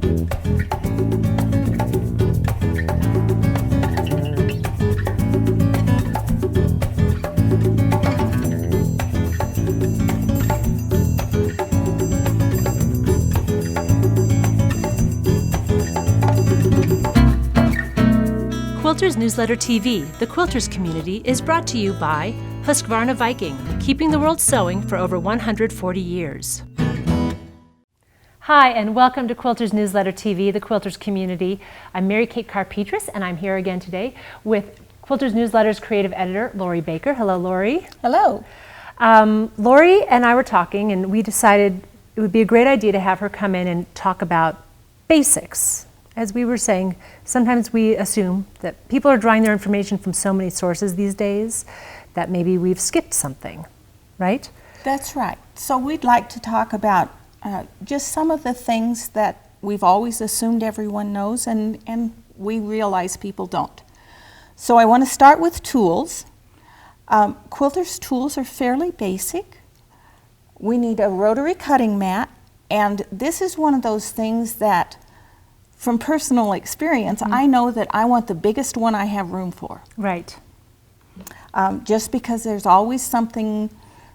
Quilters Newsletter TV, the Quilters community, is brought to you by Husqvarna Viking, keeping the world sewing for over 140 years. Hi, and welcome to Quilters Newsletter TV, the Quilters community. I'm Mary Kate Karr-Petras, and I'm here again today with Quilters Newsletter's creative editor, Lori Baker. Hello, Lori. Hello. Lori and I were talking, and we decided it would be a great idea to have her come in and talk about basics. As we were saying, sometimes we assume that people are drawing their information from so many sources these days that maybe we've skipped something, right? That's right. So we'd like to talk about just some of the things that we've always assumed everyone knows and we realize people don't. So I want to start with tools. Quilters tools are fairly basic. We need a rotary cutting mat, and this is one of those things that from personal experience, I know that I want the biggest one I have room for. Right. Just because there's always something,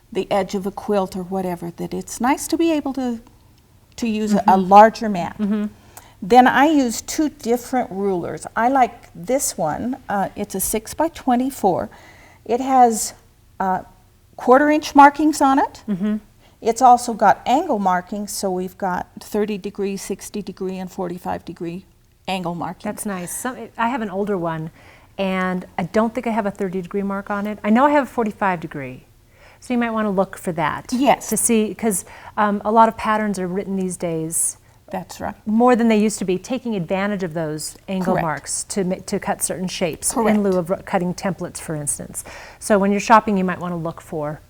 the edge of a quilt or whatever, that it's nice to be able to use a larger mat. Then I use two different rulers. I like this one. It's a 6x24. It has 1/4 inch markings on it. It's also got angle markings, so we've got 30 degree, 60 degree, and 45 degree angle markings. That's nice. I have an older one, and I don't think I have a 30 degree mark on it. I know I have a 45 degree, so you might want to look for that. Yes. To see, because a lot of patterns are written these days. That's right. More than they used to be, taking advantage of those angle Correct. marks to cut certain shapes. Correct. In lieu of cutting templates, for instance. So when you're shopping, you might want to look for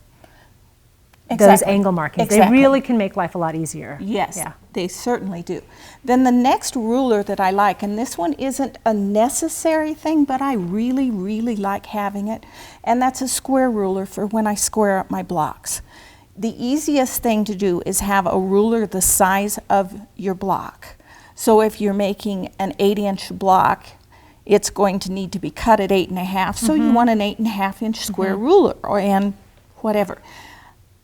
those angle markings. Exactly. They really can make life a lot easier. Yes, Yeah. they certainly do. Then the next ruler that I like, and this one isn't a necessary thing, but I really, really like having it, and that's a square ruler for when I square up my blocks. The easiest thing to do is have a ruler the size of your block. So if you're making an 8-inch block, it's going to need to be cut at 8.5, so you want an 8.5-inch square ruler, and whatever.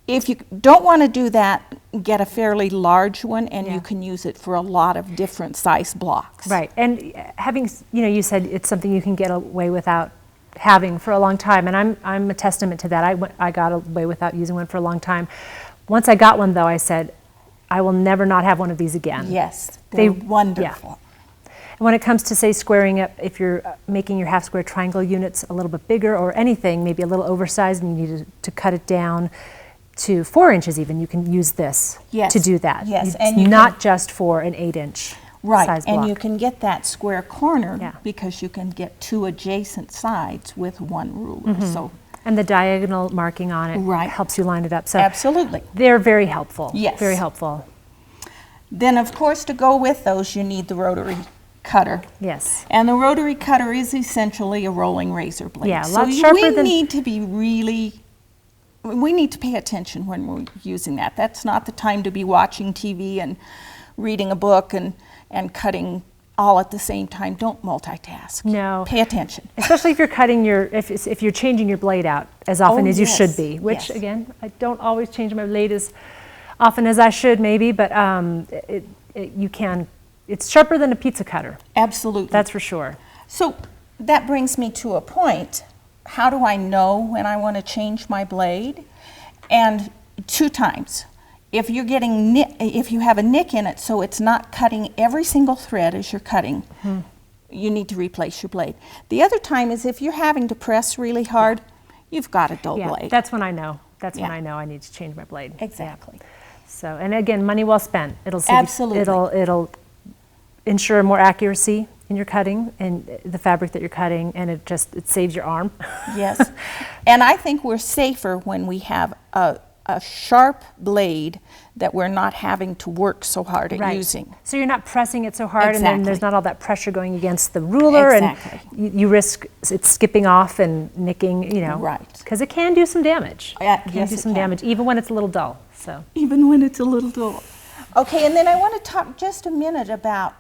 If you don't want to do that, get a fairly large one, and you can use it for a lot of different size blocks. Right, and having, you said it's something you can get away without having for a long time, and I'm a testament to that. I got away without using one for a long time. Once I got one, though, I said, I will never not have one of these again. Yes, they're wonderful. Yeah. And when it comes to, say, squaring up, if you're making your half square triangle units a little bit bigger or anything, maybe a little oversized, and you need to cut it down to 4 inches even, you can use this to do that. Yes, it's not just for an 8-inch size block. And you can get that square corner because you can get two adjacent sides with one ruler. So, and the diagonal marking on it helps you line it up. So absolutely. They're very helpful. Yes. Very helpful. Then, of course, to go with those, you need the rotary cutter. Yes. And the rotary cutter is essentially a rolling razor blade. Yeah, a lot sharper than... We need to pay attention when we're using that. That's not the time to be watching TV and reading a book and cutting all at the same time. Don't multitask. No. Pay attention. Especially if you're cutting if you're changing your blade out as often as you should be, which again, I don't always change my blade as often as I should maybe, but you can, it's sharper than a pizza cutter. Absolutely. That's for sure. So that brings me to a point. How do I know when I want to change my blade? And 2 times. If you're getting if you have a nick in it, so it's not cutting every single thread as you're cutting, you need to replace your blade. The other time is if you're having to press really hard, you've got a dull blade. That's when I know. That's when I know I need to change my blade. Exactly. So, and again, money well spent. It'll save Absolutely. It'll ensure more accuracy in your cutting and the fabric that you're cutting, and it saves your arm. Yes. And I think we're safer when we have a sharp blade that we're not having to work so hard at using. So you're not pressing it so hard, and then there's not all that pressure going against the ruler, and you risk it skipping off and nicking, Right. Because it can do some damage. Yes, it can do some damage, even when it's a little dull. So. Even when it's a little dull. Okay, and then I want to talk just a minute about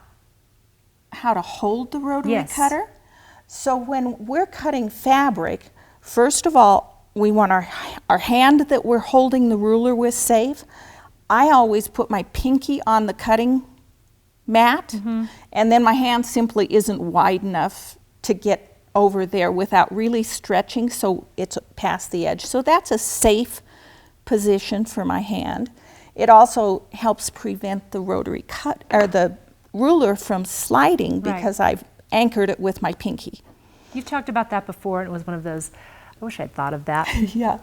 how to hold the rotary cutter. So when we're cutting fabric, first of all, we want our hand that we're holding the ruler with safe. I always put my pinky on the cutting mat, and then my hand simply isn't wide enough to get over there without really stretching so it's past the edge. So that's a safe position for my hand. It also helps prevent the rotary cut or the ruler from sliding because I've anchored it with my pinky. You've talked about that before, and it was one of those, I wish I'd thought of that. Yeah.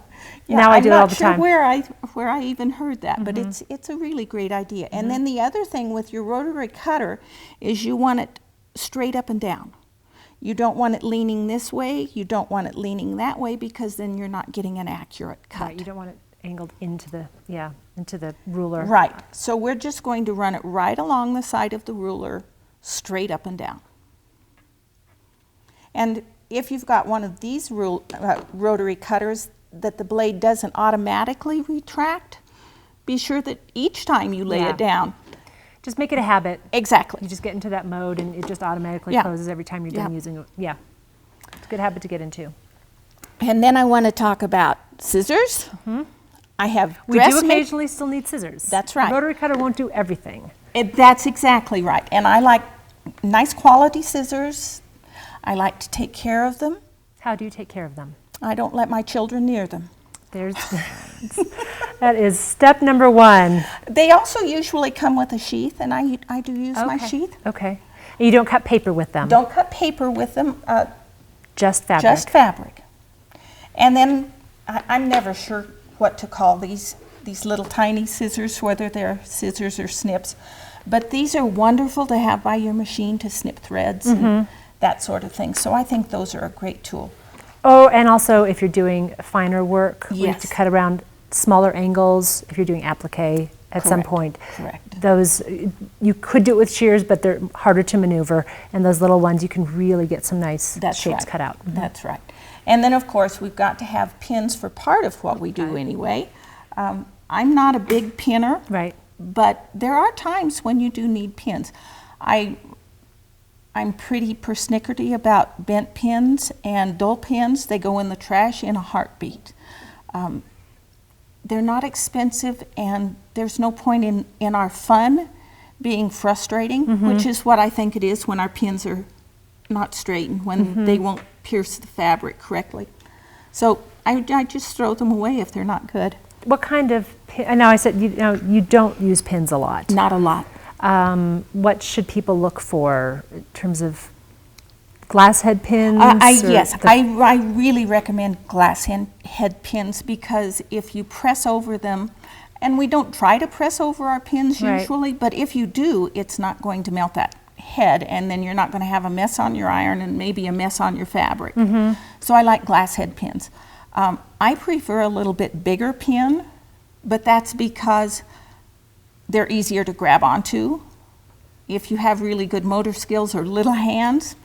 Now I do it all the time. I'm not sure where I even heard that, but it's a really great idea. And then the other thing with your rotary cutter is you want it straight up and down. You don't want it leaning this way, you don't want it leaning that way, because then you're not getting an accurate cut. Right, you don't want it angled into the ruler. Right, so we're just going to run it right along the side of the ruler, straight up and down. And if you've got one of these rotary cutters that the blade doesn't automatically retract, be sure that each time you lay it down. Just make it a habit. Exactly. You just get into that mode and it just automatically closes every time you're done using it. Yeah, it's a good habit to get into. And then I want to talk about scissors. I have We do occasionally still need scissors. That's right. The rotary cutter won't do everything. That's exactly right. And I like nice quality scissors. I like to take care of them. How do you take care of them? I don't let my children near them. That is step number one. They also usually come with a sheath, and I do use my sheath. Okay. And you don't cut paper with them? Don't cut paper with them. Just fabric? Just fabric. And then I'm never sure what to call these little tiny scissors, whether they're scissors or snips. But these are wonderful to have by your machine to snip threads and that sort of thing. So I think those are a great tool. Oh, and also if you're doing finer work, you have to Yes. cut around smaller angles. If you're doing applique at some point, those you could do it with shears, but they're harder to maneuver. And those little ones, you can really get some nice shapes cut out. That's right. And then, of course, we've got to have pins for part of what we do anyway. I'm not a big pinner, but there are times when you do need pins. I'm pretty persnickety about bent pins and dull pins. They go in the trash in a heartbeat. They're not expensive, and there's no point in our fun being frustrating, which is what I think it is when our pins are not straightened, when they won't pierce the fabric correctly. So I just throw them away if they're not good. What kind of pin? I know I said you don't use pins a lot. Not a lot. What should people look for in terms of glass head pins? Yes, I really recommend glass head pins, because if you press over them, and we don't try to press over our pins usually, but if you do, it's not going to melt that head, and then you're not going to have a mess on your iron and maybe a mess on your fabric. So I like glass head pins. I prefer a little bit bigger pin, but that's because they're easier to grab onto. If you have really good motor skills or little hands,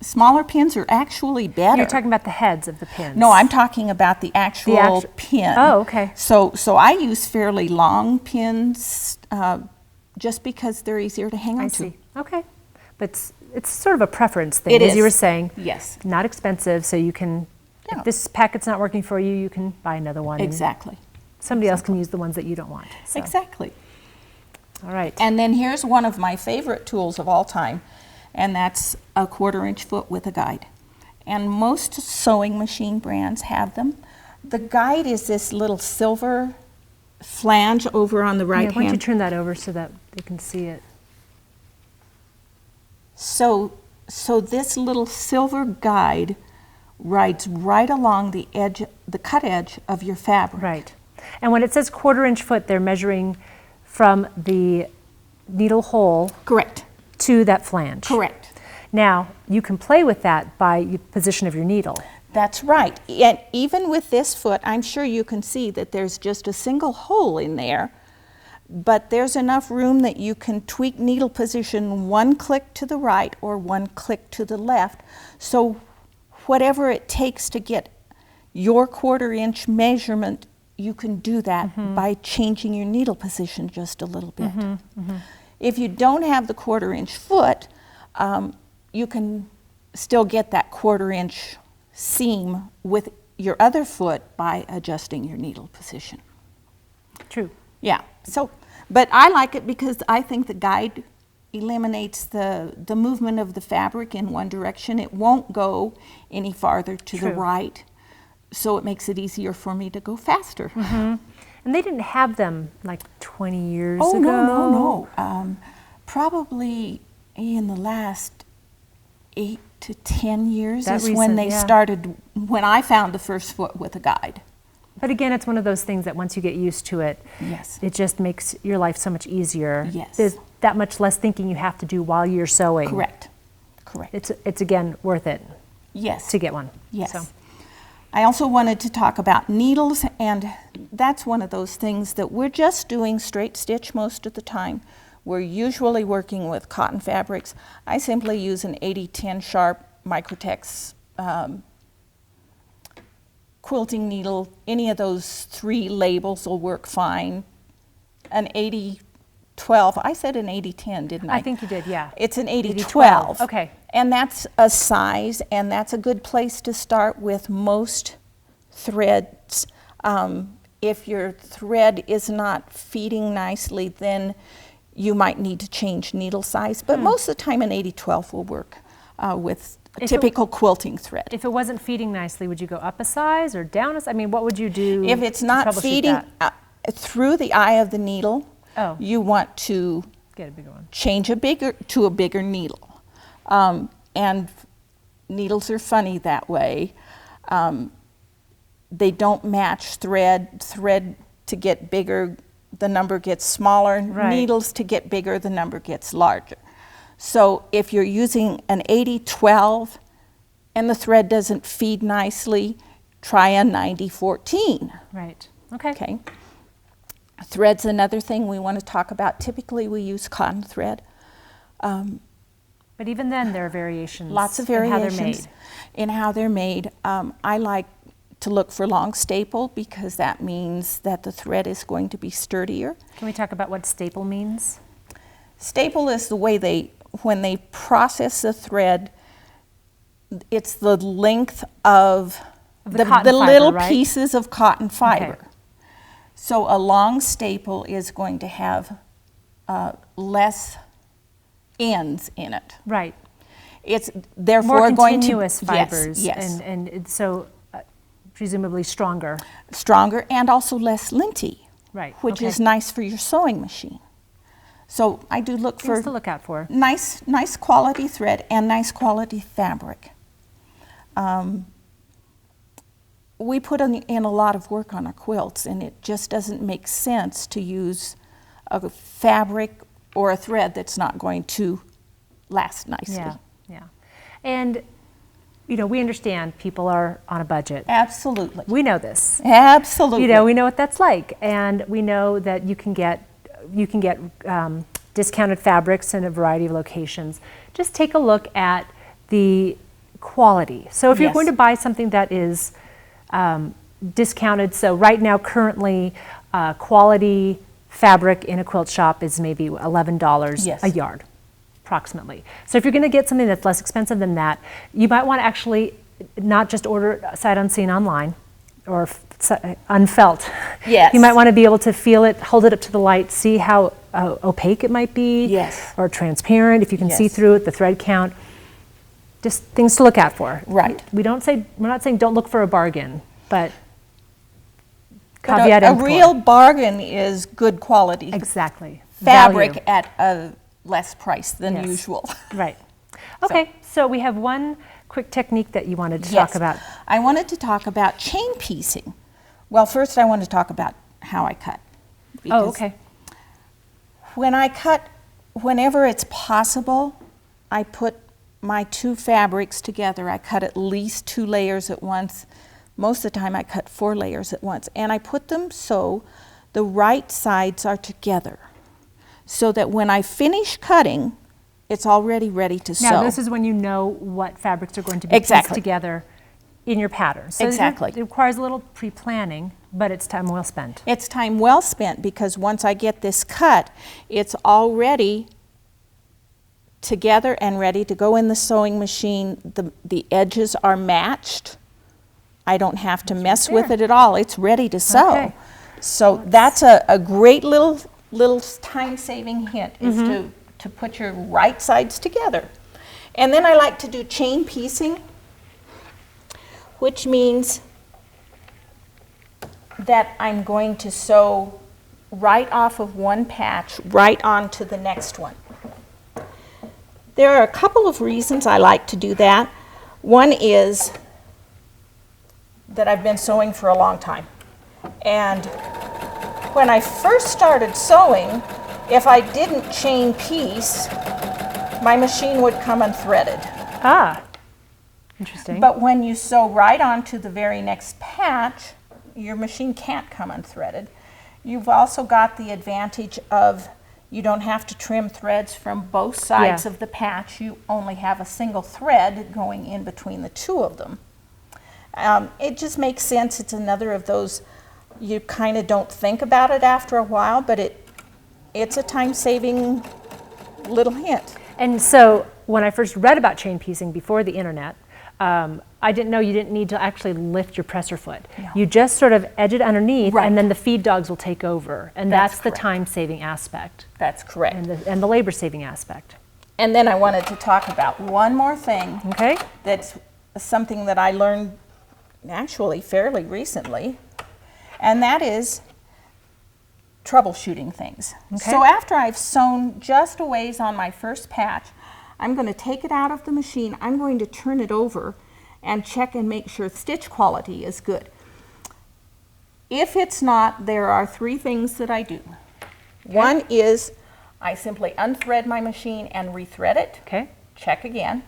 smaller pins are actually better. You're talking about the heads of the pins. No, I'm talking about the actual pin. Oh, okay. So I use fairly long pins just because they're easier to hang on to. I see. Okay. But it's sort of a preference thing, It as is. you were saying. Yes. Not expensive, so you can, if this packet's not working for you, you can buy another one. Exactly. Somebody else can use the ones that you don't want. So. Exactly. All right. And then here's one of my favorite tools of all time, and that's a 1/4-inch foot with a guide. And most sewing machine brands have them. The guide is this little silver flange over on the right hand. Why don't you turn that over so that they can see it? So this little silver guide rides right along the edge, the cut edge of your fabric. Right. And when it says 1/4-inch foot, they're measuring from the needle hole to that flange. Correct. Now, you can play with that by the position of your needle. That's right. And even with this foot, I'm sure you can see that there's just a single hole in there, but there's enough room that you can tweak needle position one click to the right or one click to the left. So whatever it takes to get your 1/4-inch measurement you can do that by changing your needle position just a little bit. If you don't have the 1/4 inch foot, you can still get that 1/4 inch seam with your other foot by adjusting your needle position. True. Yeah, so, but I like it because I think the guide eliminates the movement of the fabric in one direction. It won't go any farther to the right, so it makes it easier for me to go faster. And they didn't have them like 20 years ago? No. Probably in the last 8 to 10 years That is recent, when they started, when I found the first foot with a guide. But again, it's one of those things that once you get used to it, it just makes your life so much easier. There's that much less thinking you have to do while you're sewing. Correct. It's again worth it. Yes. To get one. Yes. So. I also wanted to talk about needles, and that's one of those things that we're just doing straight stitch most of the time. We're usually working with cotton fabrics. I simply use an 80-10 sharp Microtex quilting needle. Any of those 3 labels will work fine. An 80-12, I said an 80-10, didn't I? I think you did, yeah. It's an 80-12. Okay. And that's a size, and that's a good place to start with most threads. If your thread is not feeding nicely, then you might need to change needle size, but most of the time an 80-12 will work with a typical quilting thread. If it wasn't feeding nicely, would you go up a size or down a size? I mean, what would you do? If it's not feeding through the eye of the needle, you want to get a bigger one. Change to a bigger needle. And needles are funny that way. They don't match thread. Thread to get bigger, the number gets smaller. Needles to get bigger, the number gets larger. So if you're using an 80-12 and the thread doesn't feed nicely, try a 90-14. Right. Okay. Thread's another thing we want to talk about. Typically we use cotton thread. But even then there are variations. Lots of variations in how they're made. I like to look for long staple because that means that the thread is going to be sturdier. Can we talk about what staple means? Staple is the way when they process the thread, it's the length of the little pieces of cotton fiber. So a long staple is going to have less ends in it. Right. It's therefore more going to continuous fibers. Yes. And so presumably stronger. Stronger and also less linty. Right. Which is nice for your sewing machine. So I do look for things to look out for. Nice quality thread and nice quality fabric. We put in a lot of work on our quilts, and it just doesn't make sense to use a fabric or a thread that's not going to last nicely. Yeah. And we understand people are on a budget. Absolutely. We know this. Absolutely. We know what that's like, and we know that you can get discounted fabrics in a variety of locations. Just take a look at the quality. So if you're going to buy something that is discounted, so right now currently quality fabric in a quilt shop is maybe $11 a yard, approximately. So if you're going to get something that's less expensive than that, you might want to actually not just order sight unseen online or unfelt. Yes. You might want to be able to feel it, hold it up to the light, see how opaque it might be. Yes. Or transparent, if you can see through it, the thread count. Just things to look out for. Right. We're not saying don't look for a bargain, but caveat emptor. A real bargain is good quality. Exactly. Fabric Value. at a less price than usual. Right. Okay, so we have one quick technique that you wanted to talk about. I wanted to talk about chain piecing. Well, first I want to talk about how I cut. Oh, okay. When I cut, whenever it's possible, I put my 2 fabrics together. I cut at least 2 layers at once. Most of the time I cut 4 layers at once. And I put them so the right sides are together, so that when I finish cutting, it's already ready to sew. Now this is when you know what fabrics are going to be pieced together in your pattern. So Exactly. it requires a little pre-planning, but it's time well spent. It's time well spent, because once I get this cut, it's already together and ready to go in the sewing machine. The edges are matched. I don't have to mess with it at all. It's ready to sew. Okay. So that's a great little time-saving hint, is to put your right sides together. And then I like to do chain piecing, which means that I'm going to sew right off of one patch right onto the next one. There are a couple of reasons I like to do that. One is that I've been sewing for a long time. And when I first started sewing, if I didn't chain piece, my machine would come unthreaded. Ah, interesting. But when you sew right onto the very next patch, your machine can't come unthreaded. You've also got the advantage of you don't have to trim threads from both sides of the patch. You only have a single thread going in between the two of them. It just makes sense. It's another of those, you kind of don't think about it after a while, but it's a time-saving little hint. And so when I first read about chain piecing before the internet, I didn't know you didn't need to actually lift your presser foot. No. You just sort of edge it underneath, Right. and then the feed dogs will take over. And that's the correct. time-saving aspect. That's correct. And the labor-saving aspect. And then I wanted to talk about one more thing. Okay? That's something that I learned actually fairly recently, and that is troubleshooting things. Okay. So after I've sewn just a ways on my first patch, I'm going to take it out of the machine. I'm going to turn it over and check and make sure stitch quality is good. If it's not, there are three things that I do. One is I simply unthread my machine and rethread it. Okay. Check again.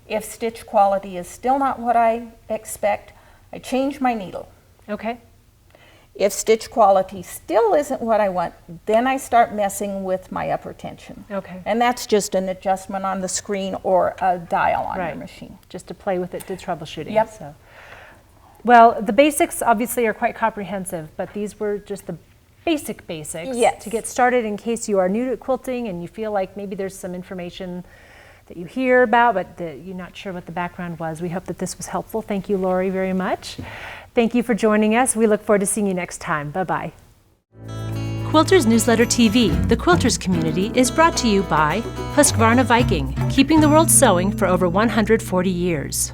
If stitch quality is still not what I expect, I change my needle. Okay. If stitch quality still isn't what I want, then I start messing with my upper tension. Okay. And that's just an adjustment on the screen or a dial on your Right. machine. Just to play with it, to troubleshooting. Yep. So. Well, the basics obviously are quite comprehensive, but these were just the basics Yes. to get started in case you are new to quilting and you feel like maybe there's some information that you hear about, but that you're not sure what the background was. We hope that this was helpful. Thank you, Lori, very much. Thank you for joining us. We look forward to seeing you next time. Bye-bye. Quilters Newsletter TV, the Quilters community, is brought to you by Husqvarna Viking, keeping the world sewing for over 140 years.